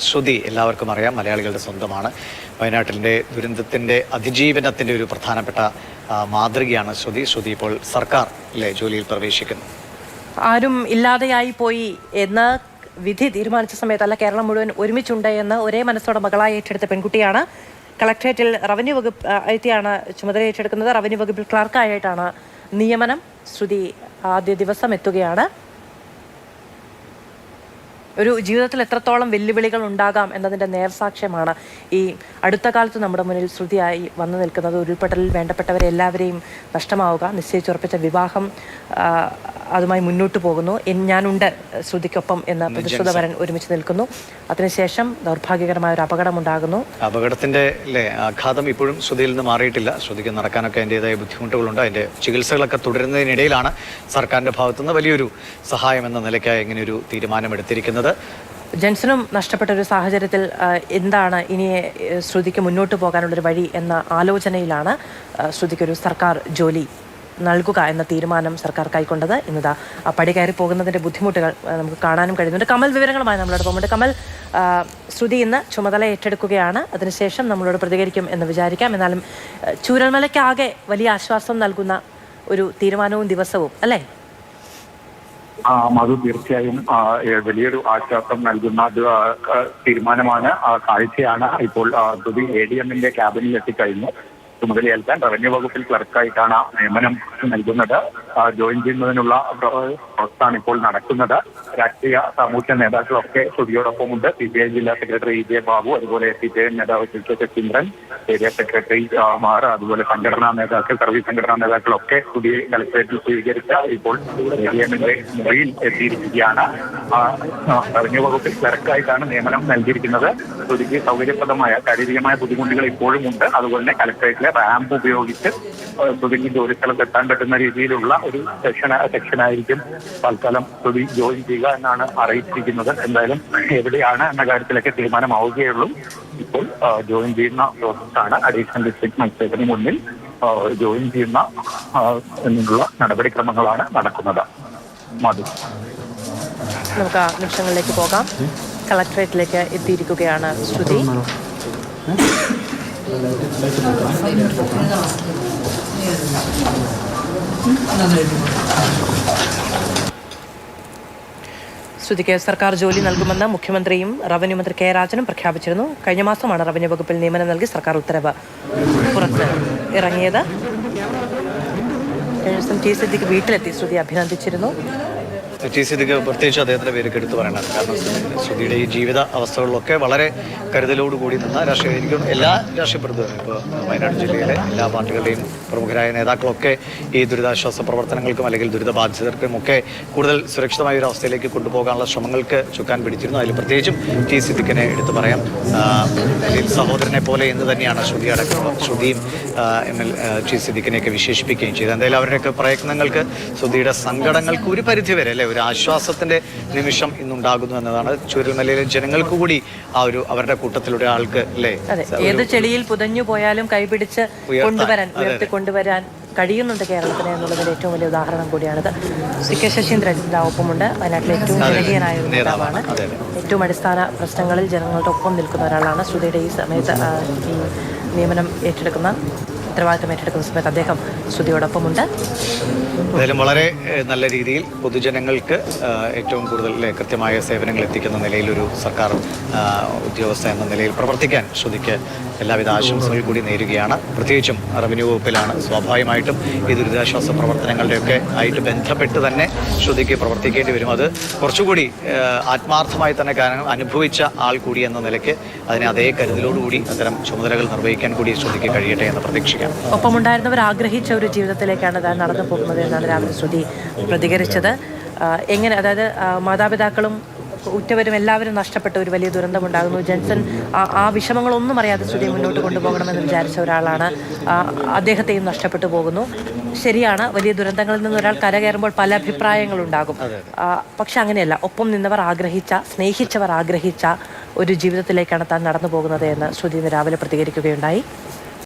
ശ്രുതി എല്ലാവർക്കും അറിയാം, മലയാളികളുടെ സ്വന്തമാണ്. വയനാട്ടിലെ ദുരന്തത്തിൻ്റെ അതിജീവനത്തിൻ്റെ ഒരു പ്രധാനപ്പെട്ട മാതൃകയാണ് ശ്രുതി. ശ്രുതി ഇപ്പോൾ സർക്കാരിലെ ജോലിയിൽ പ്രവേശിക്കുന്നു. ആരും ഇല്ലാതെയായി പോയി എന്ന് വിധി തീരുമാനിച്ച സമയത്തല്ല, കേരളം മുഴുവൻ ഒരുമിച്ചുണ്ട് എന്ന് ഒരേ മനസ്സോടെ മകളായി ഏറ്റെടുത്ത പെൺകുട്ടിയാണ്. കളക്ട്രേറ്റിൽ റവന്യൂ വകുപ്പ് എത്തിയാണ് ചുമതല ഏറ്റെടുക്കുന്നത്. റവന്യൂ വകുപ്പിൽ ക്ലർക്കായിട്ടാണ് നിയമനം. ശ്രുതി ആദ്യ ദിവസം എത്തുകയാണ്. ഒരു ജീവിതത്തിൽ എത്രത്തോളം വെല്ലുവിളികൾ ഉണ്ടാകാം എന്നതിൻ്റെ നേർസാക്ഷ്യമാണ് ഈ അടുത്ത കാലത്ത് നമ്മുടെ മുന്നിൽ ശ്രുതിയായി വന്നു നിൽക്കുന്നത്. ഉരുൾപൊട്ടലിൽ വേണ്ടപ്പെട്ടവരെ എല്ലാവരെയും നഷ്ടമാവുക, നിശ്ചയിച്ചുറപ്പിച്ച വിവാഹം അതുമായി മുന്നോട്ട് പോകുന്നു. ഞാനുണ്ട് ശ്രുതിക്കൊപ്പം എന്ന പ്രതിശ്രുതവരൻ ഒരുമിച്ച് നിൽക്കുന്നു. അതിനുശേഷം ദൗർഭാഗ്യകരമായ ഒരു അപകടമുണ്ടാകുന്നു. അപകടത്തിൻ്റെ ആഘാതം ഇപ്പോഴും ശ്രുതിയിൽ നിന്ന് മാറിയിട്ടില്ല. ശ്രുതിക്ക് നടക്കാനൊക്കെ അതിൻ്റെതായ ബുദ്ധിമുട്ടുകളുണ്ട്. അതിൻ്റെ ചികിത്സകളൊക്കെ തുടരുന്നതിനിടയിലാണ് സർക്കാരിൻ്റെ ഭാഗത്തുനിന്ന് വലിയൊരു സഹായം എന്ന നിലയ്ക്കായി ഇങ്ങനെയൊരു തീരുമാനമെടുത്തിരിക്കുന്നത്. ജെൻസനും നഷ്ടപ്പെട്ട ഒരു സാഹചര്യത്തിൽ എന്താണ് ഇനി ശ്രുതിക്ക് മുന്നോട്ട് പോകാനുള്ളൊരു വഴി എന്ന ആലോചനയിലാണ് ശ്രുതിക്കൊരു സർക്കാർ ജോലി നൽകുക എന്ന തീരുമാനം സർക്കാർ കൈക്കൊണ്ടത്. ഇന്നതാ പടി കയറി പോകുന്നതിൻ്റെ ബുദ്ധിമുട്ടുകൾ നമുക്ക് കാണാനും കഴിയുന്നുണ്ട്. കമൽ വിവരങ്ങളുമായി നമ്മളോട് പോകുന്നുണ്ട്. കമൽ, ശ്രുതി ഇന്ന് ചുമതല ഏറ്റെടുക്കുകയാണ്. അതിനുശേഷം നമ്മളോട് പ്രതികരിക്കും എന്ന് വിചാരിക്കാം. എന്നാലും ചൂരൽമലയ്ക്കാകെ വലിയ ആശ്വാസം നൽകുന്ന ഒരു തീരുമാനവും ദിവസവും അല്ലേ? മധു, തീർച്ചയായും വലിയൊരു ആശ്വാസം നൽകുന്ന തീരുമാനമാണ്, കാഴ്ചയാണ്. ഇപ്പോൾ ശ്രുതി ADM-ന്റെ ക്യാബിനിൽ എത്തിക്കഴിഞ്ഞു. ചുമതലയേൽക്കാൻ റവന്യൂ വകുപ്പിൽ ക്ലർക്കായിട്ടാണ് നിയമനം നൽകുന്നത്. ജോയിൻ ചെയ്യുന്നതിനുള്ള പ്രോത്സാഹനം ഇപ്പോൾ നടക്കുന്നത്. രാഷ്ട്രീയ സാമൂഹ്യ നേതാക്കളൊക്കെ ശ്രുതിയോടൊപ്പമുണ്ട്. CPI ജില്ലാ സെക്രട്ടറി EJ ബാബു, അതുപോലെ CPI നേതാവ് CK Saseendran, area secretary Mar, അതുപോലെ സംഘടനാ നേതാക്കൾ, സർവീസ് സംഘടനാ നേതാക്കളൊക്കെ ശ്രുതിയെ കളക്ടറേറ്റിൽ സ്വീകരിച്ച ഇപ്പോൾ ADM-ന്റെ മുറിയിൽ എത്തിയിരിക്കുകയാണ്. റവന്യൂ വകുപ്പിൽ ക്ലർക്കായിട്ടാണ് നിയമനം നൽകിയിരിക്കുന്നത്. ശ്രുതിക്ക് സൗകര്യപ്രദമായ ശാരീരികമായ ബുദ്ധിമുട്ടുകൾ ഇപ്പോഴും ഉണ്ട്. അതുപോലെ തന്നെ കളക്ടറേറ്റിലെ റാമ്പ് ഉപയോഗിച്ച് ശ്രുതിക്ക് ജോലിസ്ഥലത്ത് എത്താൻ പറ്റുന്ന രീതിയിലുള്ള ഒരു സെക്ഷനായിരിക്കും തൽക്കാലം ശ്രുതി ജോയിൻ ചെയ്യുക എന്നാണ് അറിയിച്ചിരിക്കുന്നത്. എന്തായാലും എവിടെയാണ് എന്ന കാര്യത്തിലൊക്കെ തീരുമാനമാവുകയുള്ളൂ. ഇപ്പോൾ ജോയിൻ ചെയ്യുന്ന പ്രോസസ്സാണ്. അഡീഷണൽ ഡിസ്ട്രിക്ട് മജിസ്ട്രേറ്റിന് മുന്നിൽ ജോയിൻ ചെയ്യുന്ന എന്നുള്ള നടപടിക്രമങ്ങളാണ് നടക്കുന്നത്. മതി, നമുക്ക് ആ നിമിഷങ്ങളിലേക്ക് പോകാം. കളക്ടറേറ്റിലേക്ക് എത്തിയിരിക്കുകയാണ് ശ്രുതി. ശ്രുതിക്ക് സർക്കാർ ജോലി നൽകുമെന്ന് മുഖ്യമന്ത്രിയും റവന്യൂ മന്ത്രി K രാജനും പ്രഖ്യാപിച്ചിരുന്നു. കഴിഞ്ഞ മാസമാണ് റവന്യൂ വകുപ്പിൽ നിയമനം നൽകി സർക്കാർ ഉത്തരവ് പുറത്ത് ഇറങ്ങിയത്. കഴിഞ്ഞ ദിവസം T സിദ്ദിഖ് വീട്ടിലെത്തി ശ്രുതി അഭിനന്ദിച്ചിരുന്നു. T സിദ്ദിഖ് പ്രത്യേകിച്ച് അദ്ദേഹത്തിൻ്റെ പേരൊക്കെ എടുത്തു പറയണം. കാരണം ശ്രുതിയുടെ ഈ ജീവിത അവസ്ഥകളിലൊക്കെ വളരെ കരുതലോടുകൂടി നിന്ന എനിക്കും എല്ലാ രാഷ്ട്രീയ പ്രവർത്തകരും, ഇപ്പോൾ വയനാട് ജില്ലയിലെ എല്ലാ പാർട്ടികളുടെയും പ്രമുഖരായ നേതാക്കളൊക്കെ ഈ ദുരിതാശ്വാസ പ്രവർത്തനങ്ങൾക്കും അല്ലെങ്കിൽ ദുരിതബാധിതർക്കും ഒക്കെ കൂടുതൽ സുരക്ഷിതമായ ഒരു അവസ്ഥയിലേക്ക് കൊണ്ടുപോകാനുള്ള ശ്രമങ്ങൾക്ക് ചുക്കാൻ പിടിച്ചിരുന്നു. അതിൽ പ്രത്യേകിച്ചും T സിദ്ദിഖിനെ എടുത്തു പറയാം. സഹോദരനെ പോലെ എന്ന് തന്നെയാണ് ശ്രുതി അടക്കം ശ്രുതിയും T സിദ്ദിഖിനെയൊക്കെ വിശേഷിപ്പിക്കുകയും ചെയ്തത്. എന്തായാലും അവരുടെയൊക്കെ പ്രയത്നങ്ങൾക്ക് ശ്രുതിയുടെ സങ്കടങ്ങൾക്ക് ഒരു പരിധിവരെ അല്ലേ ഒരു ആശ്വാസത്തിന്റെ നിമിഷം ഇന്നുണ്ടാകുന്നു എന്നതാണ്. ചൂരൽമലയിലെ ജനങ്ങൾക്ക് കൂടി ആ ഒരു അവരുടെ കൂട്ടത്തിലൂടെ ആൾക്ക് അല്ലേ ഏത് ചെളിയിൽ പുതഞ്ഞു പോയാലും കൈപിടിച്ച് കൊണ്ടുവരാൻ കഴിയുന്നുണ്ട് കേരളത്തിന് എന്നുള്ളതിന്റെ ഏറ്റവും വലിയ ഉദാഹരണം കൂടിയാണിത്. CK ശശീന്ദ്രൻ ഒപ്പമുണ്ട്. വയനാട്ടിലെ ഏറ്റവും ജനകീയനായ ഒരു നേതാവാണ്. ഏറ്റവും അടിസ്ഥാന പ്രശ്നങ്ങളിൽ ജനങ്ങളുടെ ഒപ്പം നിൽക്കുന്ന ഒരാളാണ്. ശ്രുതിയുടെ ഈ സമയത്ത് ഈ നിയമനം ഉത്തരവാദിത്തം ഏറ്റെടുക്കുന്ന സമയത്ത് അദ്ദേഹം ശ്രുതിയോടൊപ്പമുണ്ട്. എന്തായാലും വളരെ നല്ല രീതിയിൽ പൊതുജനങ്ങൾക്ക് ഏറ്റവും കൂടുതൽ കൃത്യമായ സേവനങ്ങൾ എത്തിക്കുന്ന നിലയിലൊരു സർക്കാർ ഉദ്യോഗസ്ഥ എന്ന നിലയിൽ പ്രവർത്തിക്കാൻ ശ്രുതിക്ക് എല്ലാവിധ ആശംസകൾ കൂടി നേരുകയാണ്. പ്രത്യേകിച്ചും റവന്യൂ വകുപ്പിലാണ്. സ്വാഭാവികമായിട്ടും ഈ ദുരിതാശ്വാസ പ്രവർത്തനങ്ങളുടെയൊക്കെ ആയിട്ട് ബന്ധപ്പെട്ട് തന്നെ ശ്രുതിക്ക് പ്രവർത്തിക്കേണ്ടി വരും. അത് കുറച്ചുകൂടി ആത്മാർത്ഥമായി തന്നെ അനുഭവിച്ച ആൾ കൂടി എന്ന നിലയ്ക്ക് അതിനെ അതേ കരുതലോടുകൂടി അത്തരം ചുമതലകൾ നിർവഹിക്കാൻ കൂടി ശ്രുതിക്ക് കഴിയട്ടെ എന്ന് പ്രതീക്ഷിക്കാം. ഒപ്പമുണ്ടായിരുന്നവർ ആഗ്രഹിച്ച ഒരു ജീവിതത്തിലേക്കാണ് താൻ നടന്നു പോകുന്നത് എന്നാണ് രാവിലെ ശ്രുതി പ്രതികരിച്ചത്. എങ്ങനെ, അതായത് മാതാപിതാക്കളും ഉറ്റവരും എല്ലാവരും നഷ്ടപ്പെട്ട ഒരു വലിയ ദുരന്തമുണ്ടാകുന്നു. ജെൻസൺ ആ വിഷമങ്ങളൊന്നും അറിയാതെ ശ്രുതി മുന്നോട്ട് കൊണ്ടുപോകണമെന്ന് വിചാരിച്ച ഒരാളാണ്. അദ്ദേഹത്തെയും നഷ്ടപ്പെട്ടു പോകുന്നു. ശരിയാണ്, വലിയ ദുരന്തങ്ങളിൽ നിന്ന് ഒരാൾ കരകയറുമ്പോൾ പല അഭിപ്രായങ്ങളുണ്ടാകും. പക്ഷെ അങ്ങനെയല്ല, ഒപ്പം നിന്നവർ സ്നേഹിച്ചവർ ആഗ്രഹിച്ച ഒരു ജീവിതത്തിലേക്കാണ് താൻ നടന്നു പോകുന്നത് എന്ന് ശ്രുതി ഇന്ന് രാവിലെ പ്രതികരിക്കുകയുണ്ടായി.